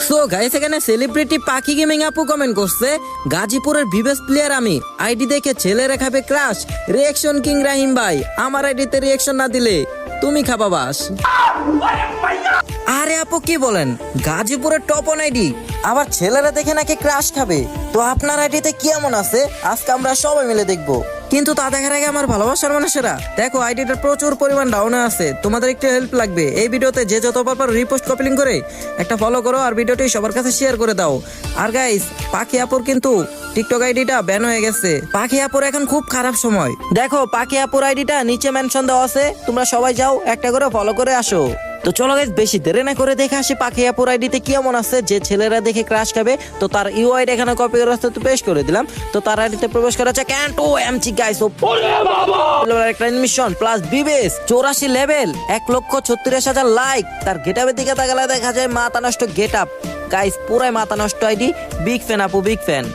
So guys এখানে celebrity পাখি gaming আপু কমেন্ট করছে, গাজীপুরের বিবেস প্লেয়ার আমি, আইডি দেখে ছেলেরা খাবে ক্রাশ, রিঅ্যাকশন কিং রাহিম ভাই, আমার আইডিতে রিঅ্যাকশন না দিলে তুমি খাবা বাস। আরে আপু কি বলেন, গাজীপুরের টপ অন আইডি, আবার ছেলেরা দেখে নাকি ক্রাশ খাবে? তো আপনার আইডিতে কি এমন আছে আজকে আমরা সবাই মিলে দেখবো। কিন্তু তা দেখার আগে আমার ভালোবাসার মানুষেরা দেখো, আইডিটা প্রচুর পরিমাণ ডাউনে আছে, তোমাদের একটু হেল্প লাগবে। এই ভিডিওতে যে যতবার পারো রিপোস্ট কপি লিংক করে একটা ফলো করো আর ভিডিওটি সবার কাছে শেয়ার করে দাও। আর গাইস, পাখি আপুর কিন্তু টিকটক আইডিটা ব্যান হয়ে গেছে। পাখি আপুর এখন খুব খারাপ সময়। দেখো পাখি আপুর আইডিটা নিচে মেনশন দেওয়া আছে, তোমরা সবাই যাও একটা করে ফলো করে আসো। তো চলো গাইস, বেশি দেরি না করে দেখে আসি পাখি আপুর আইডিতে কি এমন আছে যে ছেলেরা দেখে ক্রাশ খাবে। তো তার ইউআইড এখানে কপি করে রাস্তাতে পেশ করে দিলাম। তো তার আইডিতে প্রবেশ করা হচ্ছে ক্যান্টো এমজি গাইস, ও একটা মিশন প্লাস বিবেস 84 লেভেল, 1,36,000 লাইক। তার গেটআপের দিকে তাকালে দেখা যায় মাথা নষ্ট গেটআপ। গাইস পুরাই মাথা নষ্ট আইডি, বিগ ফ্যান আপু, বিগ ফ্যান।